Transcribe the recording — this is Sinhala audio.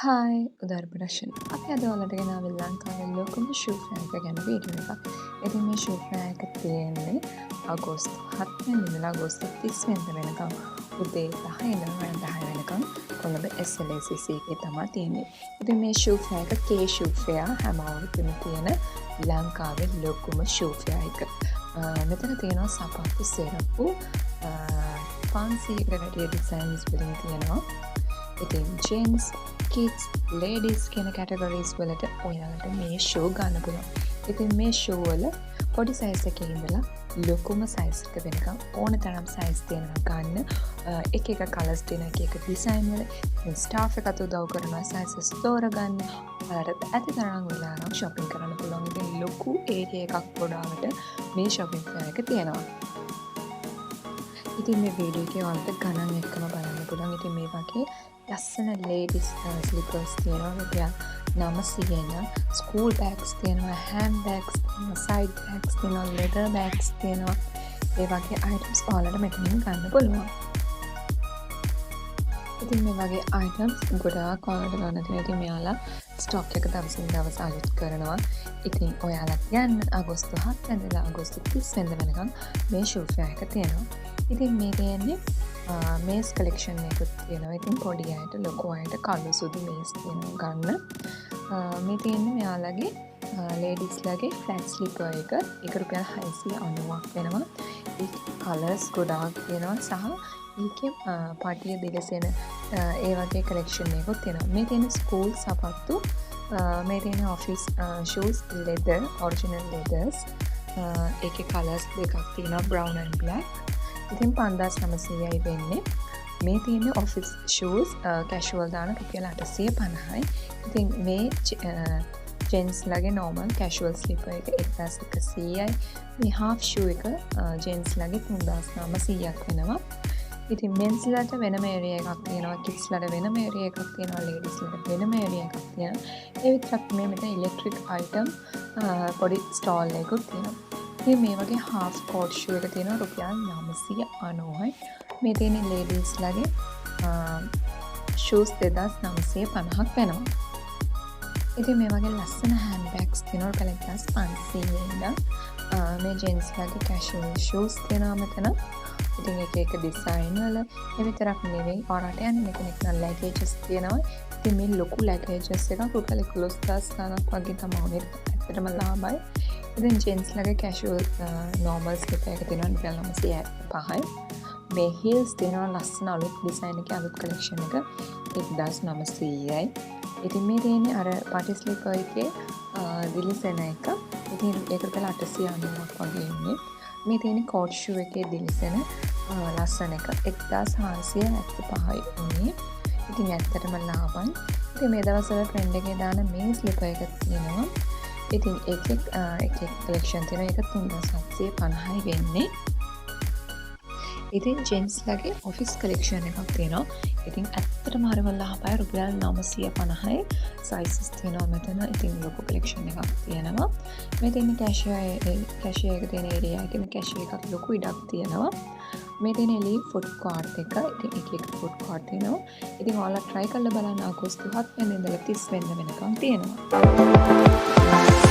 හායි උදාර ප්‍රදර්ශන අපි අද ඔයාලට ගෙනාවේ ලංකාවේ ලොකුම ෂූ ෆෙයාර් එක ගැන වීඩියෝ එකක්. ඉතින් මේ ෂූ ෆෙයාර් එක තියෙන්නේ අගෝස්තු 7 වෙනිදා ඉඳලා අගෝස්තු 30 වෙනිදා වෙනකම් උදේ 10 ඉඳලා රාත්‍රී 10 වෙනකම් කොළඹ SLACC එකේ තමයි තියෙන්නේ. ඉතින් මේ ෂූ ෆෙයාර් එක K ෂූ ෆෙයාර් හැම අවුරුද්දෙම තියෙන ලංකාවේ ලොකුම ෂූ ෆෙයාර් එක. මෙතන තියෙනවා සපත්තු සෙරප්පු 500කට වැඩි ඩිසයින්ස් වලින් තියෙනවා. ඉතින් ජෙන්ස් kids ladies කියන කැටගරීස් වලට ඔයාලට මේ ෂෝ ගන්න පුළුවන්. ඉතින් මේ ෂෝ වල පොඩි සයිස් එකේ ඉඳලා ලොකුම සයිස් එක වෙනකම් ඕන තරම් සයිස් තියෙනවා ගන්න. එක එක කලර්ස් තියෙන එක ඩිසයින් වල ස්ටාෆ් එකත් උදව් කරනවා සයිසස් තෝරගන්න. ඔයාලට ඇති තරම් වෙලා නම් shopping කරන්න පුළුවන්. ඉතින් ලොකු ඒරියා එකක් ගොඩාවට මේ shopping fair එක තියෙනවා. ඉතින් මේ වීඩියෝ එකේ ඔයාලට ගණන් එක්කම බලන්න පුළුවන්. ඉතින් මේ වගේ ලස්සන ladies slippers තියෙනවා රුපියල් 900 ස්කූල් බෑග්ස් තියෙනවා හෑන්ඩ් බෑග්ස් තියෙනවා සයිඩ් බෑග්ස් තියෙනවා ලෙදර් බෑග්ස් තියෙනවා ඒ වගේ අයිටම්ස් ඔයාලට මෙතනින් ගන්න පුළුවන්. ඉතින් මේ වගේ අයිටම්ස් ගොඩාක් ඔයාලට ගන්න තියෙනවා. ඉතින් මෙයාලා ස්ටොක් එක දවසින් දවස අලුත් කරනවා. ඉතින් ඔයාලත් යන්න අගෝස්තු 7 වෙනිදා අගෝස්තු 30 වෙනිදා වෙනකම් මේ ෂූ ෆෙයාර් එක තියෙනවා. ඉතින් මේ තියෙන්නේ මේස් කලෙක්ෂන් එකකුත් තියෙනවා. ඉතින් පොඩි අයට ලොකු අයට කළු සුදු මේස් තියෙනවා ගන්න. මේ තියෙන්නේ මෙයාලගේ ලේඩිස්ලාගේ ෆ්ලැට් ස්ලිපර් එක. ඒක රුපියල් 690ක් වෙනවා. ඒක කලර්ස් ගොඩාක් තියෙනවා සහ ඒකේ පටිය දිගසෙන ඒ වගේ කලෙක්ෂන් එකකුත් තියෙනවා. මේ තියෙන ස්කූල් සපත්තු මේ තියෙන ඔෆිස් ෂූස් ලෙදර් ඔරිජිනල් ලෙදර්ස්. ඒකේ කලර්ස් දෙකක් තියෙනවා බ්‍රවුන් ඇන්ඩ් බ්ලැක්. ඉතින් 5900යි වෙන්නේ. මේ තියෙන ඔෆිස් ෂූස් කැෂුවල් දාන රුපියල් 850යි. ඉතින් මේ ජෙන්ස් ලගේ නෝමල් කැෂුවල් ස්ලිපර් එක 1100යි. මේ හාෆ් ෂූ එක ජෙන්ස් ලගේ 3900ක් වෙනවා. ඉතින් මෙන්ස් ලට වෙනම ඒරියා එකක් තියෙනවා, කිඩ්ස් ලට වෙනම ඒරියා එකක් තියෙනවා, ලේඩීස් ලට වෙනම ඒරියා එකක් තියෙනවා. ඒ විතරක් නෙමෙයි මෙතන ඉලෙක්ට්‍රික් අයිටම් පොඩි ස්ටෝල් එකකුත් තියෙනවා. ඉතින් මේ වගේ half coat shoe එක තියෙනවා රුපියල් 990යි. මේ තියෙන ladies ලගේ shoes 2950ක් වෙනවා. ඉතින් මේ වගේ ලස්සන hand bags තියෙනවා රුපියල් 1500 ඉඳන්. මේ gents ලගේ casual shoes තියෙනවා මෙතන. ඉතින් එක ඩිසයින් වල ඒ විතරක් නෙවෙයි ඔයාලට යන්නේ මෙතන ලැගේජස් තියෙනවා. ඉතින් මේ ලොකු ලැගේජස් එකක් රුපියල් 11000ක් වගේ තමයි. ඇත්තටම ලාභයි. ඉතින් ජෙන්ස් ලගේ කැෂුවල් නෝමල් ස්ලිපර් එක තියෙනවා රුපියල් 965යි. මේ හීල්ස් තියෙනවා ලස්සන අලුත් ඩිසයින් එකේ අලුත් කලෙක්ෂන් එක 1900යි. ඉතින් මේ තියෙන්නේ අර පාටි ස්ලිපර් එකේ දිලිසෙන එක. ඉතින් ඒක රුපියල් 890ක් වගේ ඉන්නේ. මේ තියෙන්නේ කෝට් ෂූ එකේ දිලිසෙන ලස්සන එක 1475යි උනේ. ඉතින් ඇත්තටම ලාභයි. ඉතින් මේ දවස්වල ට්‍රෙන්ඩ් එකේ දාන මේ ස්ලිපර් එක තියෙනවා. ඉතින් එක කලෙක්ෂන් තියෙනවා. ඒක 3750යි වෙන්නේ. ඉතින් ජෙන්ස් ලගේ ඔෆිස් කලෙක්ෂන් එකක් තියෙනවා. ඉතින් ඇත්තටම හරිම ලාභයි රුපියල් 950යි. සයිසස් තියෙනවා මෙතන. ඉතින් ලොකු කලෙක්ෂන් එකක් තියෙනවා. මේ තියෙන කැෂියර් එක තියෙන ඒරියා එකේ මේ කැෂියර් එකක් ලොකු ඉඩක් තියෙනවා. මේ තියෙන එළිය ෆුඩ් කෝර්ට් එක. ඉතින් එක ෆුඩ් කෝර්ට් තියෙනවා. ඉතින් ඔයාලා try කරලා බලන්න අගෝස්තු 7 වෙනිදා ඉඳලා 30 වෙනිදා වෙනකම් තියෙනවා.